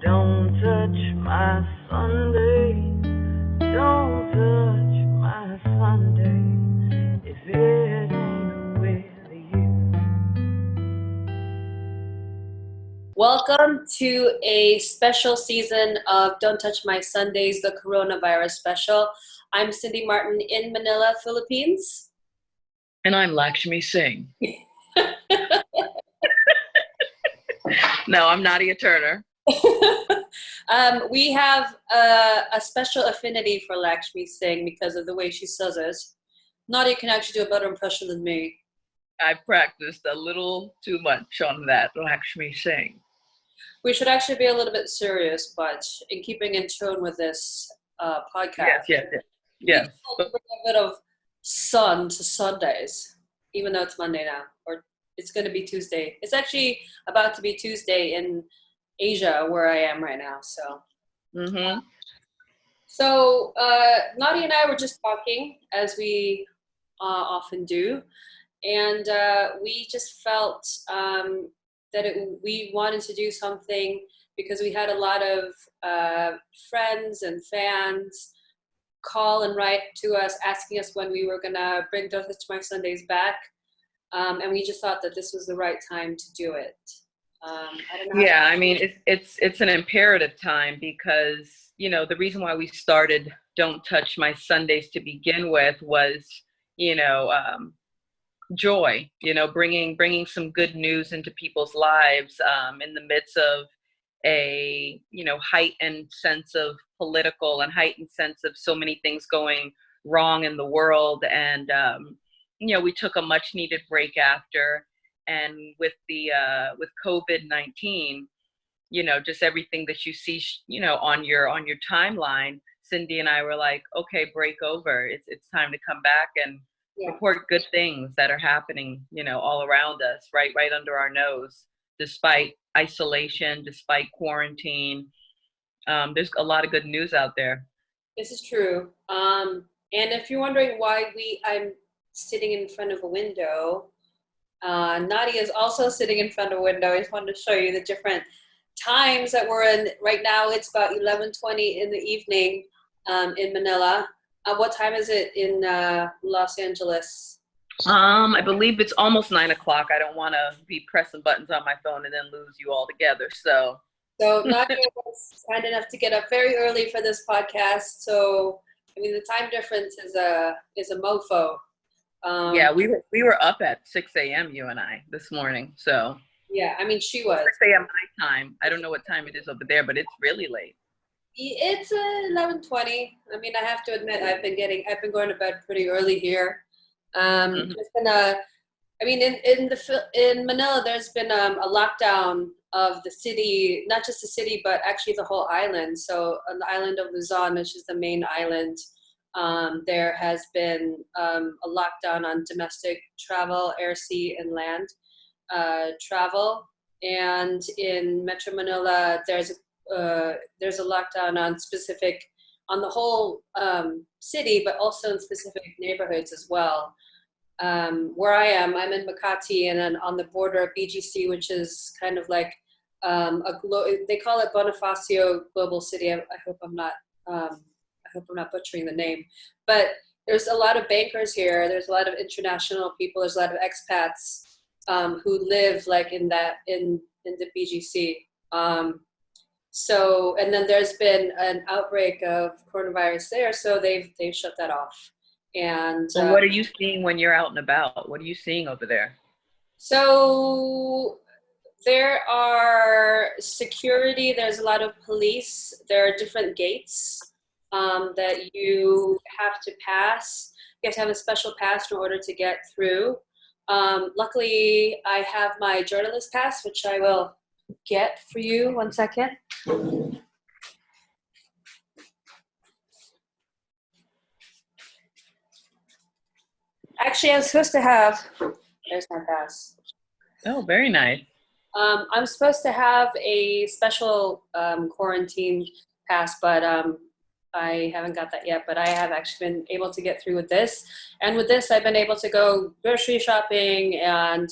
Don't touch my Sunday. Don't touch my Sunday if it ain't with you. Welcome to a special season of Don't Touch My Sundays, the coronavirus special. I'm Cindy Martin in Manila, Philippines. And I'm Lakshmi Singh. No, I'm Nadia Turner. We have a special affinity for Lakshmi Singh because of the way she says it. Nadia can actually do a better impression than me. I practiced a little too much on that, Lakshmi Singh. We should actually be a little bit serious, but in keeping in tune with this podcast. Yes. We bring a bit of sun to Sundays, even though it's Monday now, or it's going to be Tuesday. It's actually about to be Tuesday in Asia, where I am right now. So, So Nadia and I were just talking, as we often do, and we just felt that we wanted to do something because we had a lot of friends and fans call and write to us asking us when we were going to bring Don't Touch My Sundays back. And we just thought that this was the right time to do it. I don't know. Yeah, I mean, it's an imperative time because, you know, the reason why we started Don't Touch My Sundays to begin with was, joy, bringing some good news into people's lives in the midst of a, heightened sense of political and heightened sense of so many things going wrong in the world. And, we took a much needed break after. And with with COVID-19, just everything that you see, on your timeline, Cindy and I were like, okay, break over. It's time to come back and report good things that are happening, all around us, right under our nose, despite isolation, despite quarantine. There's a lot of good news out there. This is true. And if you're wondering why I'm sitting in front of a window, Nadia is also sitting in front of a window. I just wanted to show you the different times that we're in. Right now it's about 11:20 in the evening in Manila. What time is it in Los Angeles? I believe it's almost 9 o'clock. I don't want to be pressing buttons on my phone and then lose you all together. So Nadia was kind enough to get up very early for this podcast. So, I mean, the time difference is a mofo. Yeah, we were up at 6 a.m. you and I this morning. So yeah, I mean, she was 6 a.m. my time. I don't know what time it is over there, but it's really late. It's 11:20. I mean, I have to admit, I've been going to bed pretty early here. There's been in Manila, there's been a lockdown of the city, not just the city, but actually the whole island. So on the island of Luzon, which is the main island, there has been a lockdown on domestic travel, air, sea, and land travel. And in Metro Manila, there's a lockdown on the whole city, but also in specific neighborhoods as well. Where I'm in Makati, and then on the border of BGC, which is kind of like they call it Bonifacio Global City. I hope I'm not butchering the name, but there's a lot of bankers here. There's a lot of international people. There's a lot of expats who live like in the BGC. So, and then there's been an outbreak of coronavirus there, so they've shut that off. And so what are you seeing when you're out and about? What are you seeing over there? So there are security. There's a lot of police. There are different gates that you have to pass. You have to have a special pass in order to get through. Luckily, I have my journalist pass, which I will get for you. 1 second. Actually, I'm supposed to have, there's my pass. Oh, very nice. I'm supposed to have a special quarantine pass, but I haven't got that yet. But I have actually been able to get through with this. And with this, I've been able to go grocery shopping and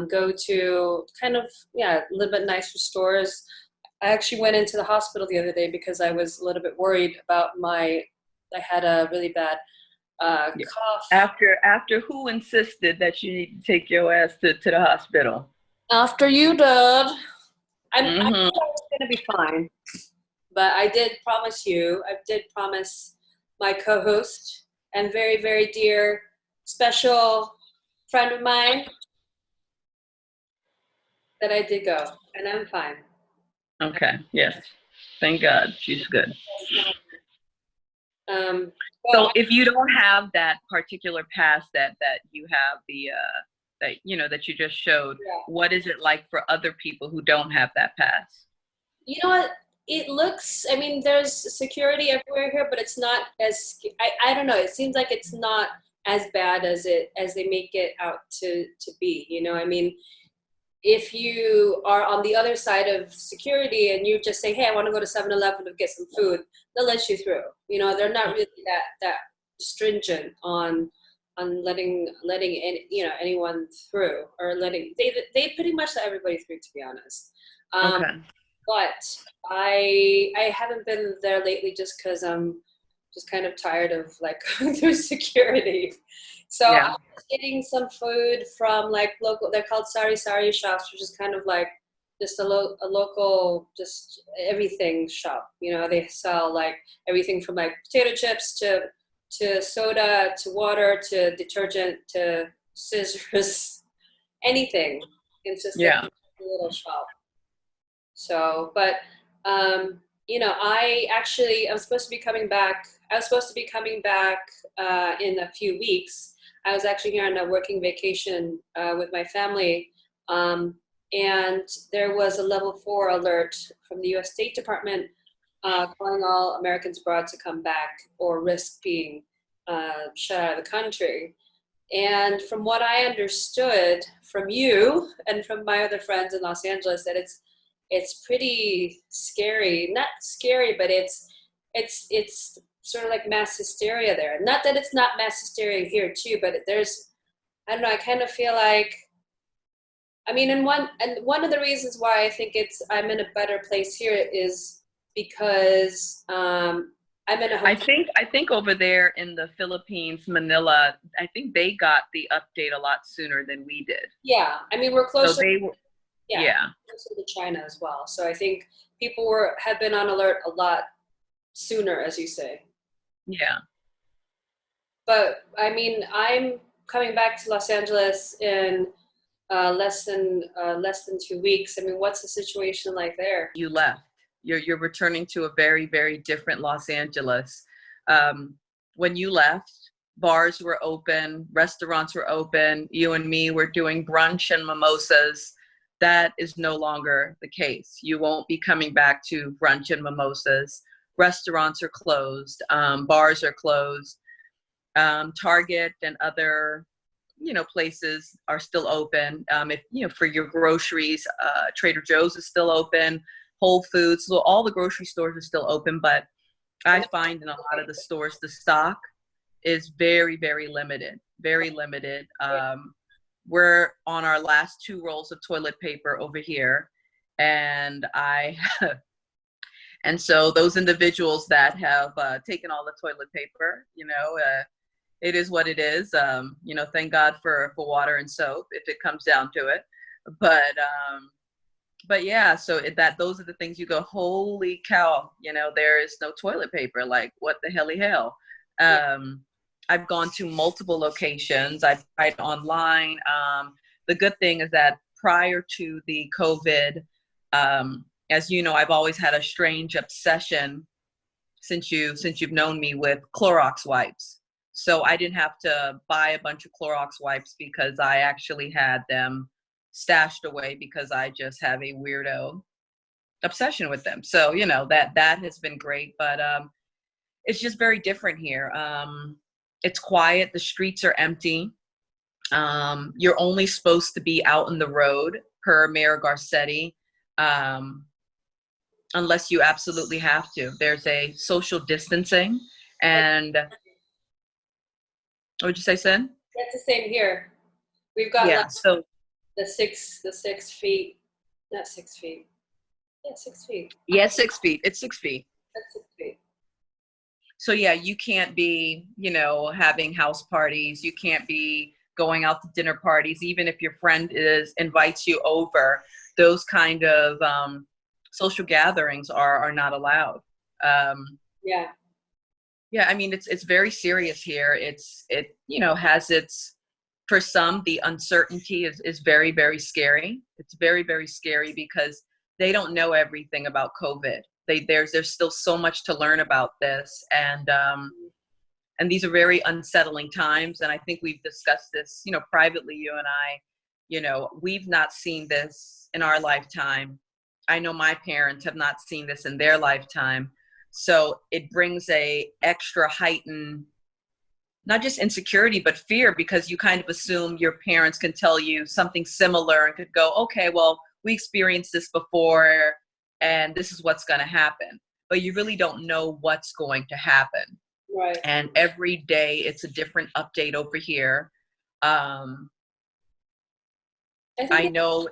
go to kind of, a little bit nicer stores. I actually went into the hospital the other day because I was a little bit worried about I had a really bad Yeah. cough. After who insisted that you need to take your ass to the hospital? After you did, I Hmm. thought I was going to be fine. But I did promise my co-host and very, very dear, special friend of mine that I did go, and I'm fine. Okay. Yes. Thank God. She's good. Um, So well, if you don't have that particular pass that you have that that you just showed, yeah. what is it like for other people who don't have that pass? You know what? It looks, I mean, there's security everywhere here, but it's not as, I don't know. It seems like it's not as bad as they make it out to be. You know, I mean, if you are on the other side of security and you just say, hey, I want to go to 7-Eleven to get some food, they'll let you through. You know, they're not really that stringent on letting anyone through, or letting, they pretty much let everybody through, to be honest. Okay. But I haven't been there lately just because I'm just kind of tired of like going through security. So I Yeah. was getting some food from like local. They're called sari sari shops, which is kind of like just a local just everything shop. You know, they sell like everything from like potato chips to soda to water to detergent to scissors, anything. It's just like Yeah. a little shop. So, but I'm supposed to be coming back. I was supposed to be coming back in a few weeks. I was actually here on a working vacation with my family, and there was a level 4 alert from the U.S. State Department calling all Americans abroad to come back or risk being shut out of the country. And from what I understood from you and from my other friends in Los Angeles, that it's pretty scary. Not scary, but it's sort of like mass hysteria there. Not that it's not mass hysteria here too, but there's, I don't know. I kind of feel like, I mean, and one of the reasons why I think I'm in a better place here is because I'm in a I hotel. think I think over there in the Philippines, Manila, I think they got the update a lot sooner than we did. Yeah, I mean, we're So closer. they were, Yeah, yeah, closer to China as well. So I think people have been on alert a lot sooner, as you say. yeah. But I mean, I'm coming back to Los Angeles in less than 2 weeks. I mean, what's the situation like there? You left. You're returning to a very, very different Los Angeles. Um, when you left, bars were open, restaurants were open. You and me were doing brunch and mimosas. That is no longer the case. You won't be coming back to brunch and mimosas. Restaurants are closed. Bars are closed. Target and other places are still open. If for your groceries, Trader Joe's is still open, Whole Foods, so all the grocery stores are still open. But I find in a lot of the stores the stock is very, very limited, very limited. We're on our last 2 rolls of toilet paper over here, and and so those individuals that have taken all the toilet paper, it is what it is. Thank God for water and soap if it comes down to it. But but yeah, so that those are the things you go, holy cow, there is no toilet paper. Like, what the hell? Yeah. I've gone to multiple locations. I've tried online. The good thing is that prior to the COVID, as you know, I've always had a strange obsession since you've known me with Clorox wipes. So I didn't have to buy a bunch of Clorox wipes because I actually had them stashed away because I just have a weirdo obsession with them. So, that has been great, but it's just very different here. It's quiet. The streets are empty. You're only supposed to be out on the road per Mayor Garcetti. Unless you absolutely have to. There's a social distancing. And what would you say, Sin? That's the same here. We've got like Yeah. So the 6 feet, not 6 feet. Yeah, 6 feet. Yeah, 6 feet. It's 6 feet. That's 6 feet. So yeah, you can't be, having house parties. You can't be going out to dinner parties, even if your friend invites you over. Those kind of social gatherings are not allowed. Um, Yeah. yeah, I mean it's very serious here. Has its, for some, the uncertainty is very, very scary. It's very, very scary because they don't know everything about COVID. There's still so much to learn about this, and these are very unsettling times. And I think we've discussed this, privately, you and I. We've not seen this in our lifetime. I know my parents have not seen this in their lifetime. So it brings a extra heightened, not just insecurity, but fear, because you kind of assume your parents can tell you something similar and could go, okay, well, we experienced this before and this is what's going to happen. But you really don't know what's going to happen. Right. And every day it's a different update over here. I know.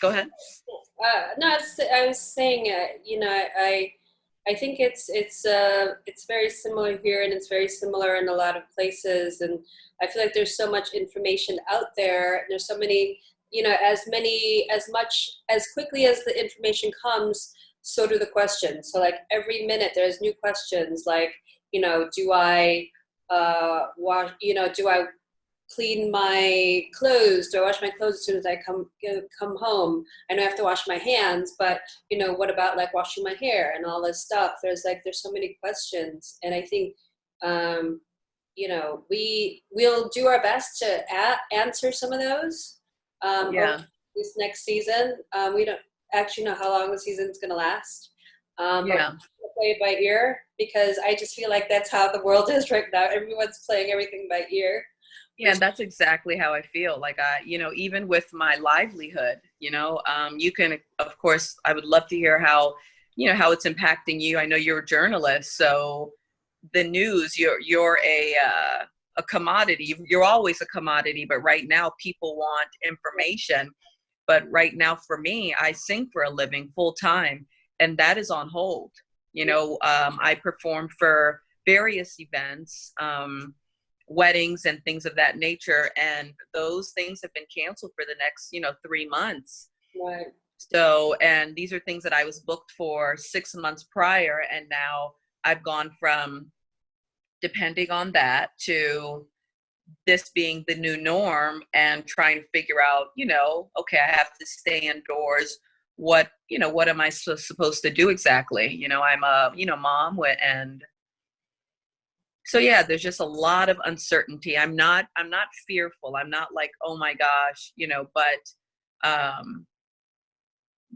Go ahead. No, I was saying, I think it's very similar here, and it's very similar in a lot of places. And I feel like there's so much information out there. There's so many, as much as quickly as the information comes, so do the questions. So like every minute there's new questions. Like, do I wash? Do I clean my clothes? Do I wash my clothes as soon as I come home? I know I have to wash my hands, but what about like washing my hair and all this stuff? There's so many questions, and I think we'll do our best to answer some of those over this next season. We don't actually know how long the season's going to last. But we're going to play it by ear, because I just feel like that's how the world is right now. Everyone's playing everything by ear. Yeah, and that's exactly how I feel. Like even with my livelihood, you can, of course, I would love to hear how it's impacting you. I know you're a journalist, so the news, you're a commodity. You're always a commodity, but right now people want information. But right now, for me, I sing for a living full time, and that is on hold. I performed for various events. Weddings and things of that nature, and those things have been canceled for the next 3 months. Right. So, and these are things that I was booked for 6 months prior, and now I've gone from depending on that to this being the new norm, and trying to figure out, okay, I have to stay indoors. What am I supposed to do exactly? I'm a mom, and so yeah, there's just a lot of uncertainty. I'm not fearful. I'm not like, oh my gosh, but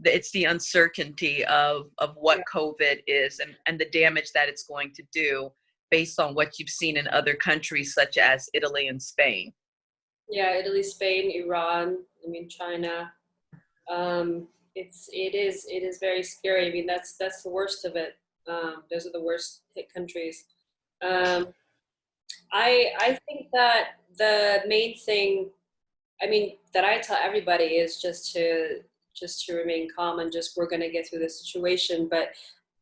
it's the uncertainty of what COVID is, and the damage that it's going to do based on what you've seen in other countries such as Italy and Spain. Yeah, Italy, Spain, Iran, China. It is very scary. I mean, that's the worst of it. Those are the worst hit countries. I think that the main thing, that I tell everybody is just to remain calm, and just, we're going to get through this situation. But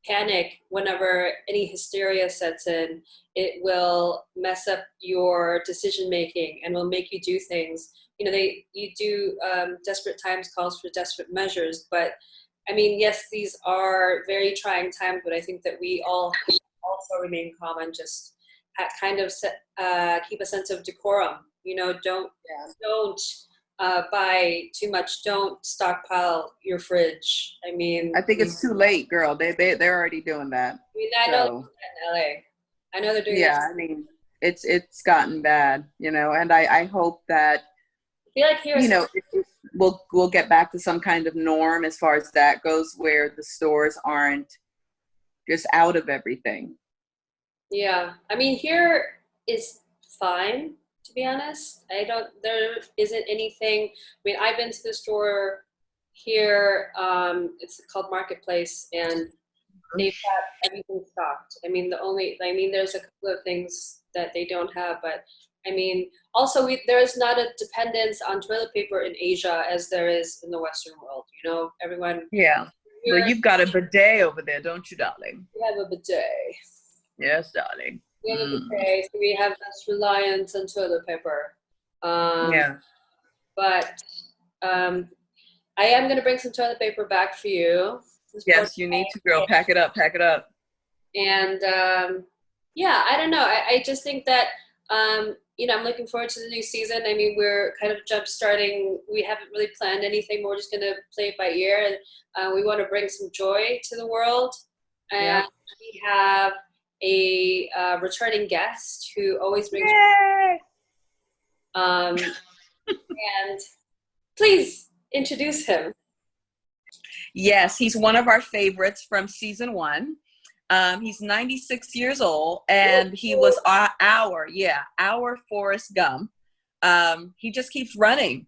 panic, whenever any hysteria sets in, it will mess up your decision making and will make you do things. You do desperate times calls for desperate measures. But yes, these are very trying times, but I think that we all also remain calm and just kind of keep a sense of decorum. Don't buy too much. Don't stockpile your fridge. I think it's too late, girl. They're already doing that. I know in LA. I know they're doing that. It's gotten bad, and I hope that I feel like here, we'll get back to some kind of norm as far as that goes, where the stores aren't just out of everything. Yeah, here is fine, to be honest. There isn't anything. I've been to the store here, it's called Marketplace, and they've got everything stocked. There's a couple of things that they don't have, but also there's not a dependence on toilet paper in Asia as there is in the Western world. Everyone. Yeah. Well, you've got a bidet over there, don't you, darling? We have a bidet. Yes, darling. We have a bidet, so we have less reliance on toilet paper. Yeah. But I am going to bring some toilet paper back for you. Yes, you need to, girl. Pack it up. Pack it up. And yeah, I don't know. I just think that, you know, I'm looking forward to the new season. I mean, we're kind of jump starting. We haven't really planned anything. We're just going to play it by ear. And we want to bring some joy to the world. And we have a returning guest who always brings Yay! and please introduce him. Yes, he's one of our favorites from season 1. He's 96 years old, and he was our Forrest Gump. He just keeps running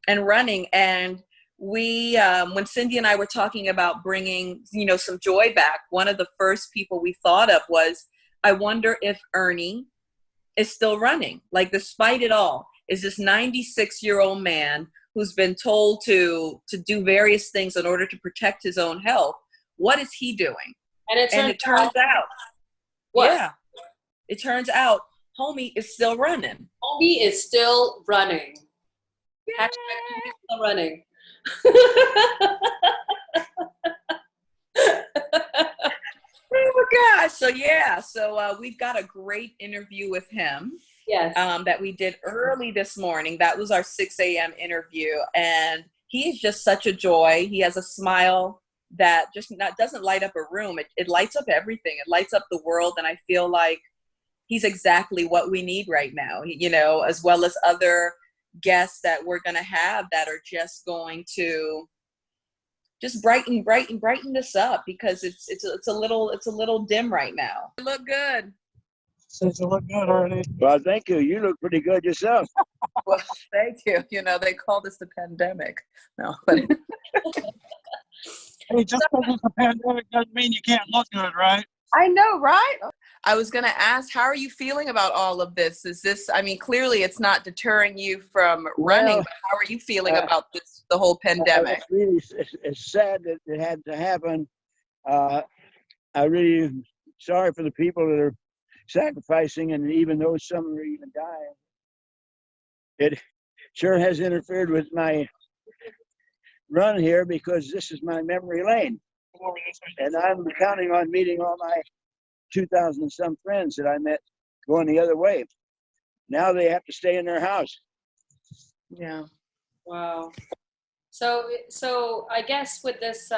and running. And we, when Cindy and I were talking about bringing, you know, some joy back, one of the first people we thought of was, I wonder if Ernie is still running. Like, despite it all, is this 96-year-old man who's been told to do various things in order to protect his own health. What is he doing? And it turns out, what? It turns out homie is still running. Homie is still running. Hashtag homie is still running. Oh my gosh. So we've got a great interview with him. Yes. That we did early this morning. That was our 6 a.m. interview. And he is just such a joy. He has a smile that just doesn't light up a room. It lights up everything. It lights up the world. And I feel like he's exactly what we need right now, you know, as well as other guests that we're going to have that are just going to just brighten this up, because it's a little dim right now. You look good. Says you look good, Ernie. Well, thank you. You look pretty good yourself. Well, thank you. You know, they call this the pandemic. No, but Hey, just because it's a pandemic doesn't mean you can't look good, right? I know, right? I was going to ask, how are you feeling about all of this? Is this, I mean, clearly it's not deterring you from running, but how are you feeling about this, the whole pandemic? It's really it's sad that it had to happen. I really am sorry for the people that are sacrificing, and even though some are even dying. It sure has interfered with my run here, because this is my memory lane. And I'm counting on meeting all my 2,000 and some friends that I met going the other way. Now they have to stay in their house. Yeah. Wow. So I guess with this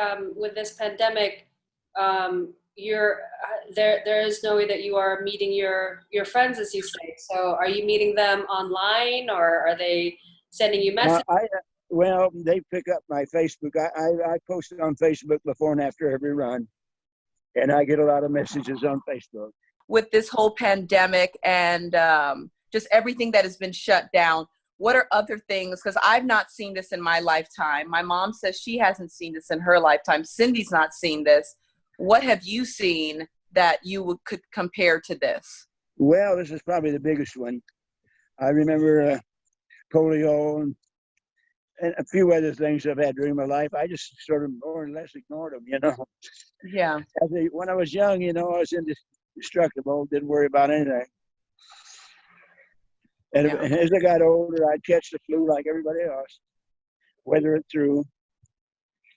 pandemic, there is no way that you are meeting your friends, as you say. So are you meeting them online, or are they sending you messages? Well, they pick up my Facebook. I post it on Facebook before and after every run, and I get a lot of messages on Facebook. With this whole pandemic and just everything that has been shut down, what are other things? Because I've not seen this in my lifetime. My mom says she hasn't seen this in her lifetime. Cindy's not seen this. What have you seen that you could compare to this? Well, this is probably the biggest one. I remember polio and a few other things I've had during my life. I just sort of more or less ignored them, you know. Yeah. When I was young, you know, I was indestructible, didn't worry about anything. And as I got older, I'd catch the flu like everybody else, weather it through.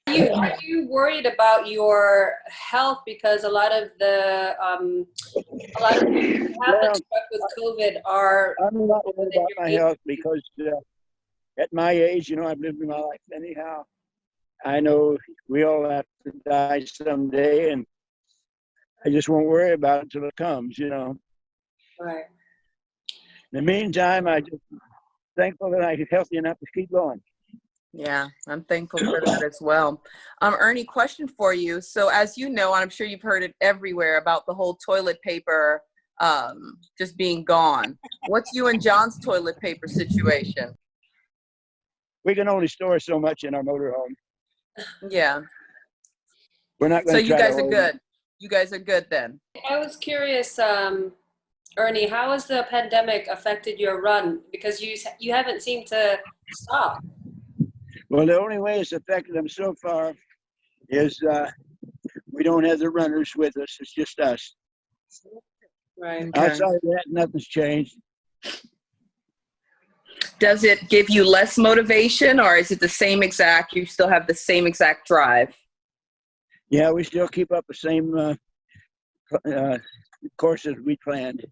Are you worried about your health? Because a lot of the people who have been struck with COVID are. I'm not worried about my health, because at my age, you know, I've lived my life anyhow. I know we all have to die someday, and I just won't worry about it until it comes, you know. Right. In the meantime, I'm just thankful that I'm healthy enough to keep going. Yeah, I'm thankful for that as well. Ernie, question for you. So as you know, and I'm sure you've heard it everywhere about the whole toilet paper just being gone. What's you and John's toilet paper situation? We can only store so much in our motorhome. Yeah. We're not going So to. you guys are good. You guys are good then. I was curious, Ernie, how has the pandemic affected your run? Because you haven't seemed to stop. Well, the only way it's affected them so far is we don't have the runners with us. It's just us. Right. Okay. Outside of that, nothing's changed. Does it give you less motivation, or is it the same exact, you still have the same exact drive? Yeah, we still keep up the same courses we planned.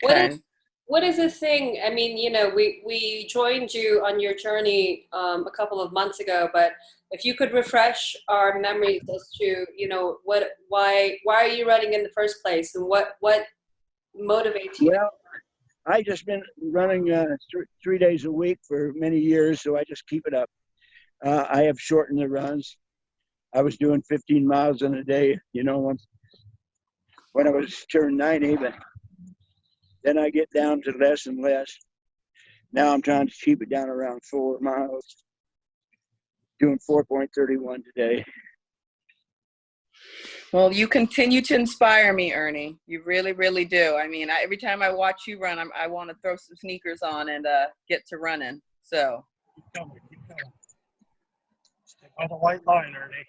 Okay. What is the thing? I mean, you know, we joined you on your journey a couple of months ago, but if you could refresh our memories as to, you know, why are you running in the first place, and what motivates you? Well, I just been running 3 days a week for many years, so I just keep it up. I have shortened the runs. I was doing 15 miles in a day, you know, when I was turned 90, but then I get down to less and less. Now I'm trying to keep it down around 4 miles, doing 4.31 today. Well, you continue to inspire me, Ernie. You really, really do. I mean, every time I watch you run, I want to throw some sneakers on and get to running. So. Keep coming, keep coming. Stay by the white line, Ernie.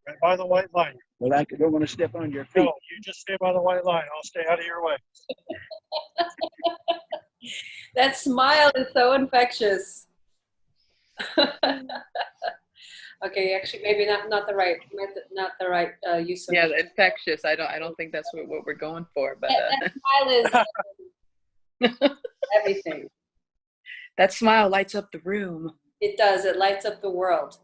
Right by the white line. Well, I don't want to step on your feet. No, you just stay by the white line. I'll stay out of your way. That smile is so infectious. Okay, actually, maybe not the right use of Yeah, infectious. I don't think that's what we're going for, but that smile is everything. that smile lights up the room. It does. It lights up the world.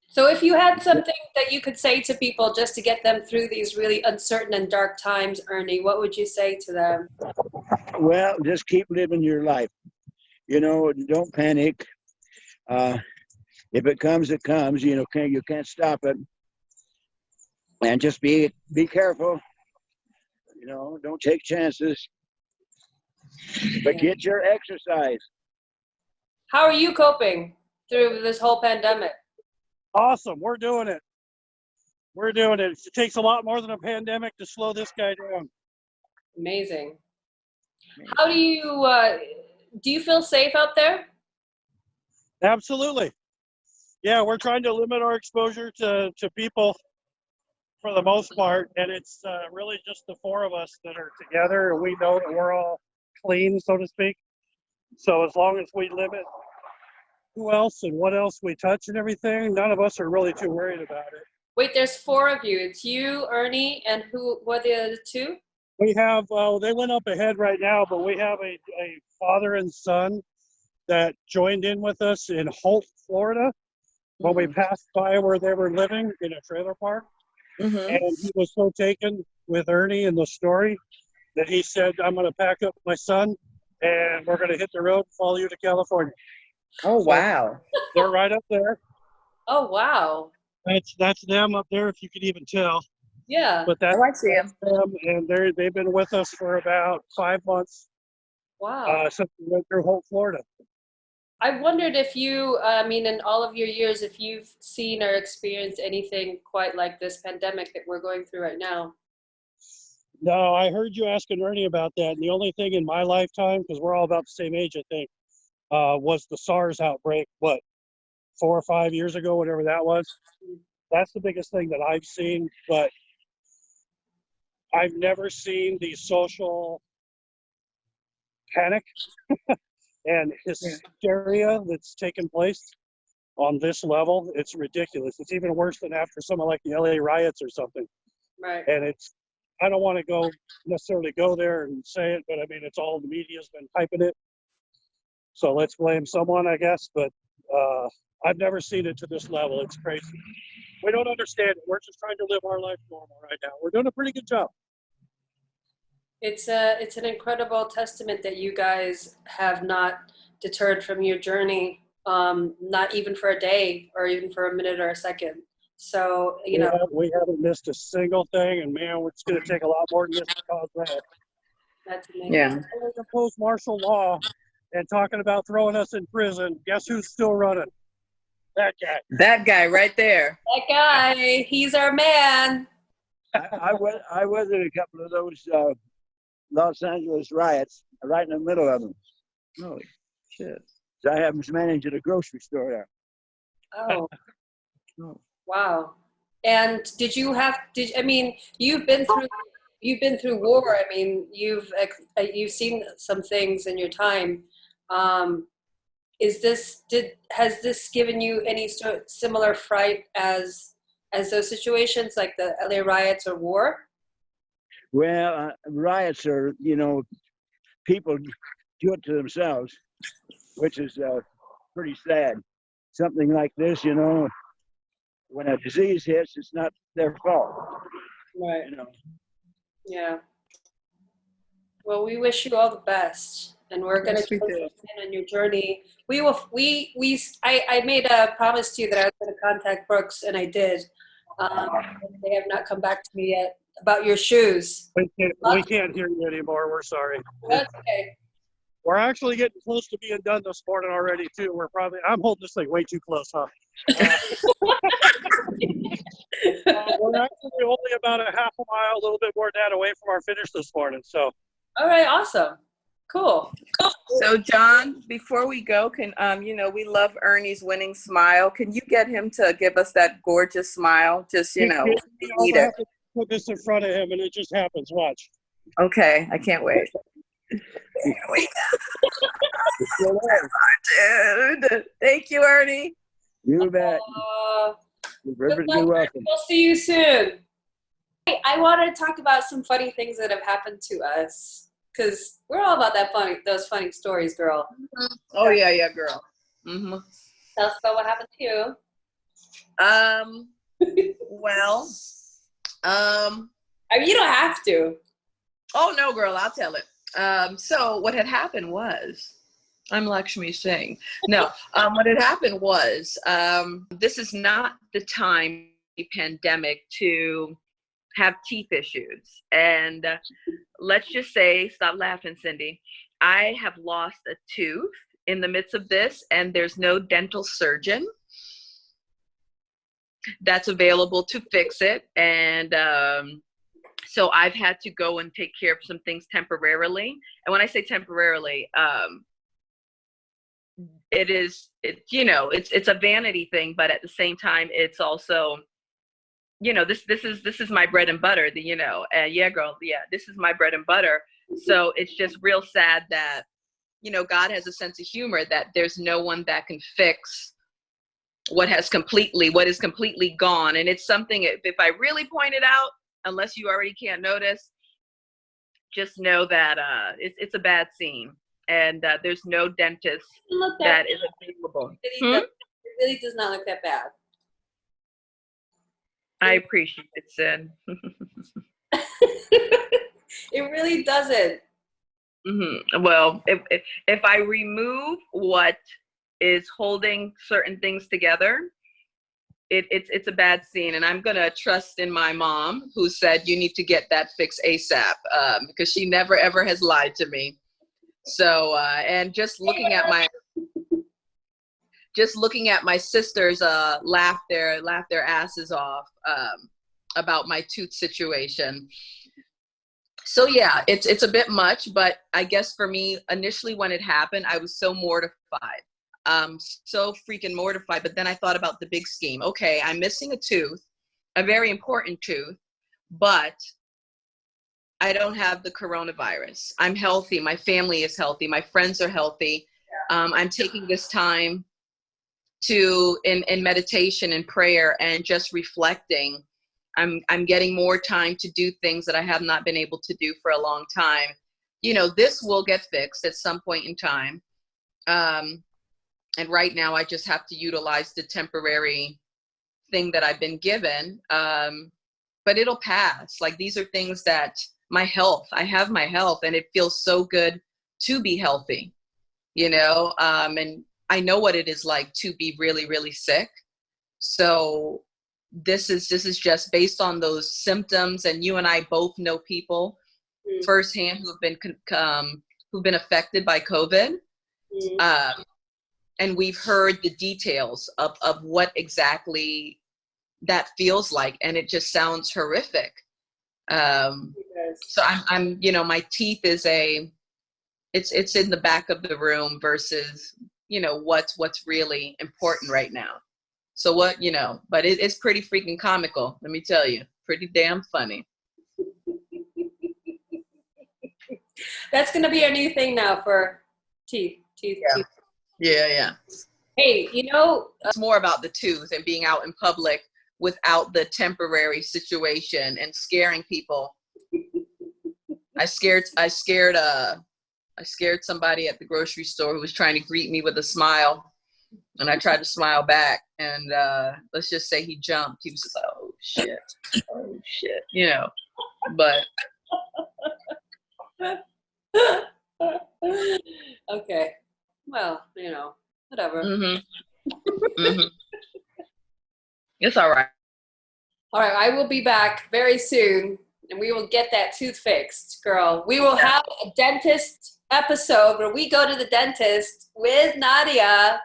So if you had something that you could say to people just to get them through these really uncertain and dark times, Ernie, what would you say to them? Well, just keep living your life. You know, don't panic. If it comes, it comes. You know, you can't stop it. And just be careful. You know, don't take chances. But get your exercise. How are you coping through this whole pandemic? Awesome. We're doing it. We're doing it. It takes a lot more than a pandemic to slow this guy down. Amazing. How do you feel safe out there? Absolutely. Yeah, we're trying to limit our exposure to people for the most part, and it's really just the four of us that are together, and we know that we're all clean, so to speak. So as long as we limit who else and what else we touch and everything, none of us are really too worried about it. Wait, there's 4 of you. It's you, Ernie, and what are the other 2? We have, they went up ahead right now, but we have a father and son that joined in with us in Holt, Florida, when we passed by where they were living in a trailer park. Mm-hmm. And he was so taken with Ernie and the story that he said, I'm going to pack up my son and we're going to hit the road and follow you to California. Oh, wow. They're right up there. Oh, wow. That's them up there, if you could even tell. Yeah. But that's, I see that's them, and they've been with us for about 5 months Wow. since we went through Holt, Florida. I wondered if you, I mean, in all of your years, if you've seen or experienced anything quite like this pandemic that we're going through right now. No, I heard you asking Ernie about that, and the only thing in my lifetime, because we're all about the same age, I think, was the SARS outbreak, 4 or 5 years ago, whatever that was. That's the biggest thing that I've seen, but I've never seen the social panic and hysteria that's taken place on this level. It's ridiculous. It's even worse than after something like the LA riots or something. Right. And I don't want to necessarily go there and say it, but I mean, it's all the media's been hyping it. So let's blame someone, I guess, but I've never seen it to this level. It's crazy. We don't understand it. We're just trying to live our life normal right now. We're doing a pretty good job. It's an incredible testament that you guys have not deterred from your journey, not even for a day or even for a minute or a second. So, you know. We haven't missed a single thing, and man, it's going to take a lot more than this to cause that. That's amazing. Yeah. Post martial law and talking about throwing us in prison. Guess who's still running? That guy. That guy right there. That guy, he's our man. I was in a couple of those Los Angeles riots, right in the middle of them. Holy shit. So I was managing a grocery store there. Oh, Wow. And I mean, you've been through war. I mean, you've seen some things in your time. Um, has this given you any sort of similar fright as those situations like the LA riots or war? Well, riots are, people do it to themselves, which is pretty sad. Something like this, when a disease hits, it's not their fault. Right. Yeah. Well, we wish you all the best, and we're going to Yes, we check do. in on your journey. I made a promise to you that I was going to contact Brooks, and I did. They have not come back to me yet about your shoes. We can't hear you anymore. We're sorry. That's okay. We're actually getting close to being done this morning already, too. I'm holding this thing way too close, huh? We're actually only about a half a mile, a little bit more than that away from our finish this morning. So, All right, awesome. Cool. So John, before we go, can we love Ernie's winning smile. Can you get him to give us that gorgeous smile? Just we need I'll it. have to put this in front of him, and it just happens. Watch. Okay, I can't wait. Here we go. Dude. Thank you, Ernie. You bet. You're perfectly welcome. We'll see you soon. I want to talk about some funny things that have happened to us because we're all about those funny stories, girl. Oh yeah, girl. Mm-hmm. Tell us about what happened to you. Well, I mean, you don't have to. Oh no, girl, I'll tell it. So what had happened was, I'm Lakshmi Singh. No, what had happened was, this is not the time, the pandemic, to have teeth issues. And let's just say, stop laughing, Cindy. I have lost a tooth in the midst of this, and there's no dental surgeon that's available to fix it. And so I've had to go and take care of some things temporarily. And when I say temporarily, it's a vanity thing, but at the same time, it's also, this is my bread and butter, yeah, girl, yeah, this is my bread and butter. So it's just real sad that, God has a sense of humor that there's no one that can fix what is completely gone. And it's something, if I really point it out, unless you already can't notice, just know that it's a bad scene. And there's no dentist that is available. It really does not look that bad. I appreciate it, Sid. It really doesn't. Mm-hmm. Well, if I remove what is holding certain things together, it's a bad scene. And I'm gonna trust in my mom, who said you need to get that fixed ASAP, because she never ever has lied to me. So and just looking at my sisters laugh their asses off about my tooth situation. So yeah, it's a bit much, but I guess for me, initially when it happened, I was so mortified. So freaking mortified. But then I thought about the big scheme. Okay, I'm missing a tooth, a very important tooth, but I don't have the coronavirus. I'm healthy. My family is healthy. My friends are healthy. I'm taking this time in meditation and prayer and just reflecting. I'm getting more time to do things that I have not been able to do for a long time. This will get fixed at some point in time. And right now I just have to utilize the temporary thing that I've been given. But it'll pass. Like, these are things that I have my health, and it feels so good to be healthy, and I know what it is like to be really, really sick. So this is just based on those symptoms, and you and I both know people firsthand who've been affected by COVID. And we've heard the details of what exactly that feels like, and it just sounds horrific. So I'm my teeth is it's in the back of the room versus what's really important right now. So what, but it's pretty freaking comical. Let me tell you, pretty damn funny. That's going to be our new thing now for teeth. Yeah. Yeah. Hey, it's more about the tooth and being out in public without the temporary situation and scaring people. I scared somebody at the grocery store who was trying to greet me with a smile, and I tried to smile back, and let's just say he jumped. He was just like, oh shit, but okay, well, whatever. It's all right. All right, I will be back very soon, and we will get that tooth fixed, girl. We will have a dentist episode where we go to the dentist with Nadia.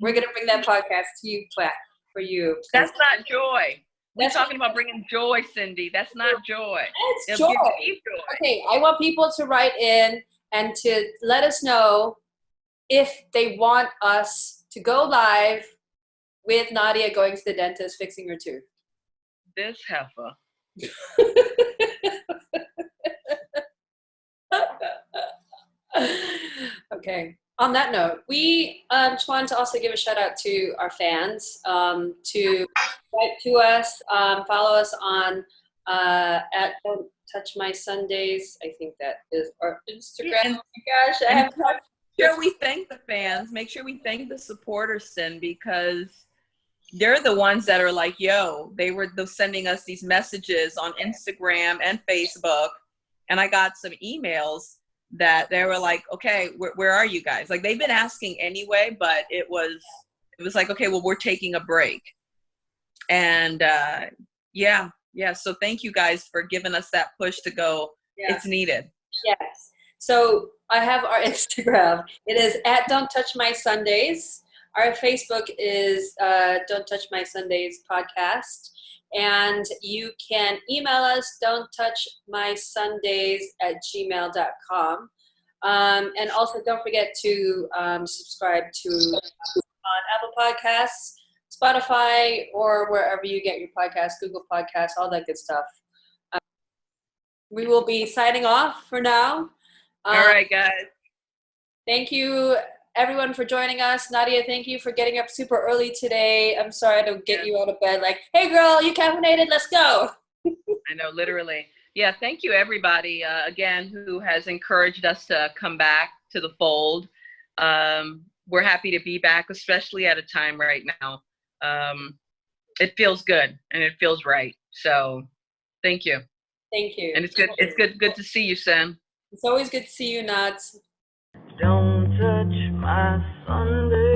We're going to bring that podcast to you back for you. That's not joy. We're talking about bringing joy, Cindy. That's not joy. It's joy. Okay, I want people to write in and to let us know if they want us to go live with Nadia going to the dentist fixing her tooth. This heifer. Okay. On that note, we just wanted to also give a shout out to our fans to write to us, follow us on at Don't Touch My Sundays. I think that is our Instagram. And, oh my gosh, I have. Make sure we thank the fans. Make sure we thank the supporters, Sin, because they're the ones that are like, yo, they were sending us these messages on Instagram and Facebook, and I got some emails that they were like, okay, where are you guys? Like, they've been asking anyway, but it was like, okay, well, we're taking a break. And yeah. So thank you guys for giving us that push to go. Yeah. It's needed. Yes. So I have our Instagram. It is at Don't Touch My Sundays. Our Facebook is Don't Touch My Sundays podcast. And you can email us, don'ttouchmysundays@gmail.com. And also don't forget to subscribe to on Apple Podcasts, Spotify, or wherever you get your podcasts, Google Podcasts, all that good stuff. We will be signing off for now. All right, guys. Thank you, everyone, for joining us. Nadia, thank you for getting up super early today. I'm sorry to get you out of bed like, hey, girl, you caffeinated? Let's go. I know, literally. Yeah, thank you, everybody, again, who has encouraged us to come back to the fold. We're happy to be back, especially at a time right now. It feels good, and it feels right. So thank you. Thank you. And it's good to see you, Sam. It's always good to see you, Nads. Don't touch my Sunday.